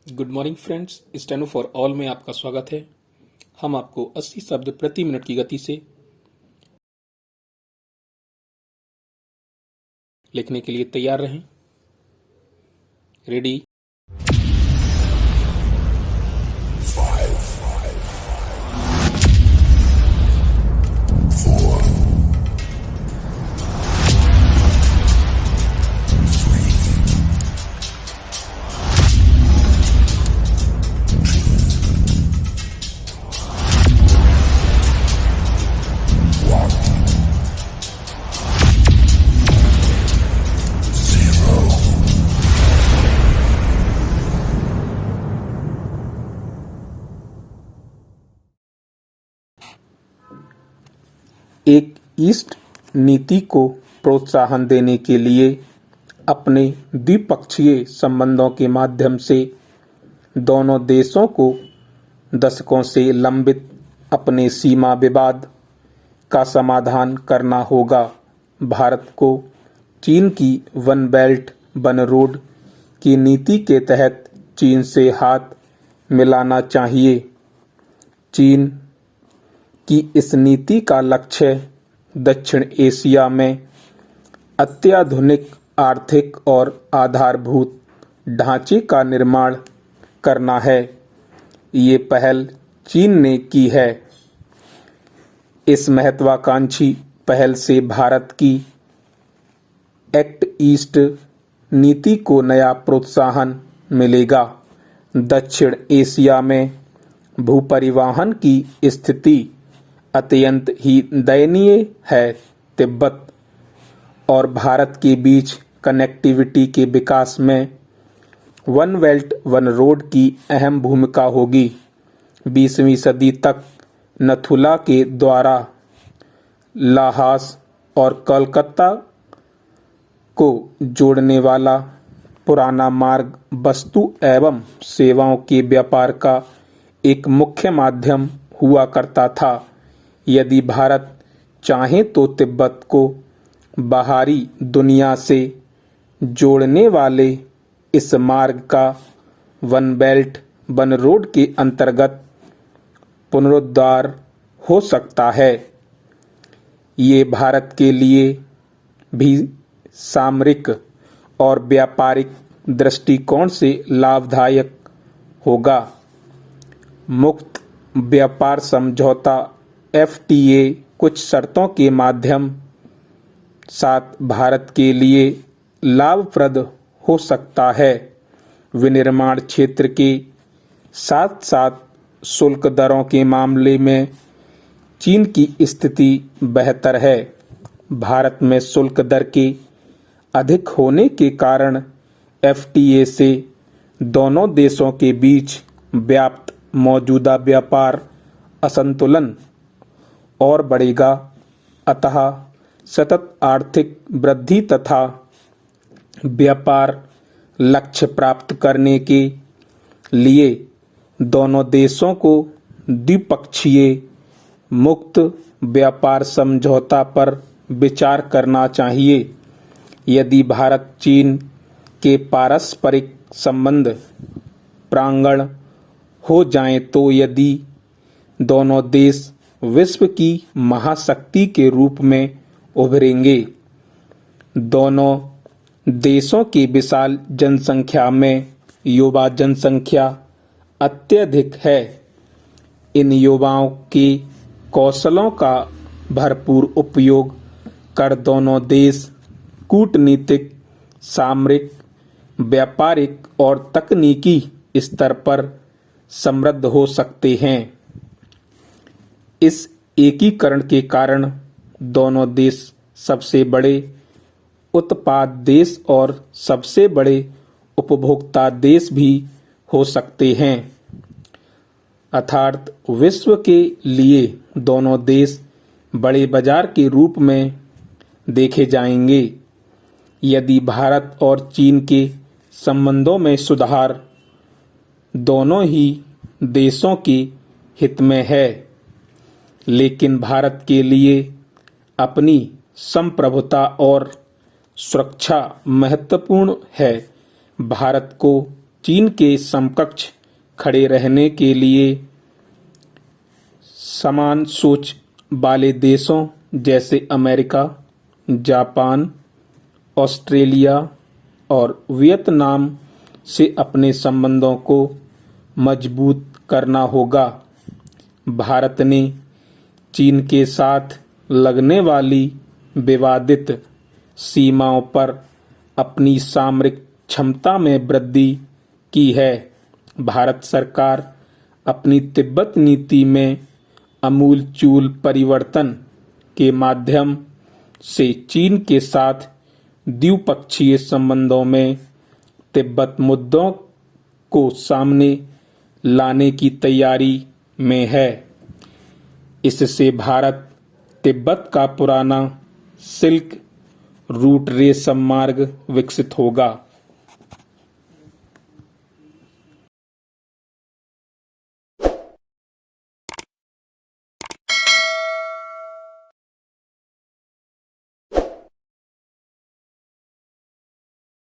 Good morning friends, steno for all में आपका स्वागत है। हम आपको 80 शब्द प्रति मिनट की गति से लिखने के लिए तैयार रहें। रेडी। एक ईस्ट नीति को प्रोत्साहन देने के लिए अपने द्विपक्षीय संबंधों के माध्यम से दोनों देशों को दशकों से लंबित अपने सीमा विवाद का समाधान करना होगा। भारत को चीन की वन बेल्ट वन रोड की नीति के तहत चीन से हाथ मिलाना चाहिए। चीन की इस नीति का लक्ष्य दक्षिण एशिया में अत्याधुनिक आर्थिक और आधारभूत ढांचे का निर्माण करना है। ये पहल चीन ने की है। इस महत्वाकांक्षी पहल से भारत की एक्ट ईस्ट नीति को नया प्रोत्साहन मिलेगा। दक्षिण एशिया में भूपरिवहन की स्थिति अत्यंत ही दयनीय है। तिब्बत और भारत के बीच कनेक्टिविटी के विकास में वन बेल्ट वन रोड की अहम भूमिका होगी। 20वीं सदी तक नथुला के द्वारा लाहास और कोलकाता को जोड़ने वाला पुराना मार्ग वस्तु एवं सेवाओं के व्यापार का एक मुख्य माध्यम हुआ करता था। यदि भारत चाहे तो तिब्बत को बाहरी दुनिया से जोड़ने वाले इस मार्ग का वन बेल्ट वन रोड के अंतर्गत पुनरुद्धार हो सकता है। ये भारत के लिए भी सामरिक और व्यापारिक दृष्टिकोण से लाभदायक होगा। मुक्त व्यापार समझौता FTA कुछ शर्तों के माध्यम साथ भारत के लिए लाभप्रद हो सकता है। विनिर्माण क्षेत्र के साथ साथ शुल्क दरों के मामले में चीन की स्थिति बेहतर है। भारत में शुल्क दर के अधिक होने के कारण FTA से दोनों देशों के बीच व्याप्त मौजूदा व्यापार असंतुलन और बढ़ेगा। अतः सतत आर्थिक वृद्धि तथा व्यापार लक्ष्य प्राप्त करने के लिए दोनों देशों को द्विपक्षीय मुक्त व्यापार समझौता पर विचार करना चाहिए। यदि भारत चीन के पारस्परिक संबंध प्रांगण हो जाएं तो यदि दोनों देश विश्व की महाशक्ति के रूप में उभरेंगे। दोनों देशों की विशाल जनसंख्या में युवा जनसंख्या अत्यधिक है। इन युवाओं के कौशलों का भरपूर उपयोग कर दोनों देश कूटनीतिक, सामरिक, व्यापारिक और तकनीकी स्तर पर समृद्ध हो सकते हैं। इस एकीकरण के कारण दोनों देश सबसे बड़े उत्पाद देश और सबसे बड़े उपभोक्ता देश भी हो सकते हैं। अर्थात विश्व के लिए दोनों देश बड़े बाजार के रूप में देखे जाएंगे। यदि भारत और चीन के संबंधों में सुधार दोनों ही देशों के हित में है, लेकिन भारत के लिए अपनी संप्रभुता और सुरक्षा महत्वपूर्ण है। भारत को चीन के समकक्ष खड़े रहने के लिए समान सोच वाले देशों जैसे अमेरिका, जापान, ऑस्ट्रेलिया और वियतनाम से अपने संबंधों को मजबूत करना होगा। भारत ने चीन के साथ लगने वाली विवादित सीमाओं पर अपनी सामरिक क्षमता में वृद्धि की है। भारत सरकार अपनी तिब्बत नीति में आमूलचूल परिवर्तन के माध्यम से चीन के साथ द्विपक्षीय संबंधों में तिब्बत मुद्दों को सामने लाने की तैयारी में है। इससे भारत तिब्बत का पुराना सिल्क रूट रेशम मार्ग विकसित होगा।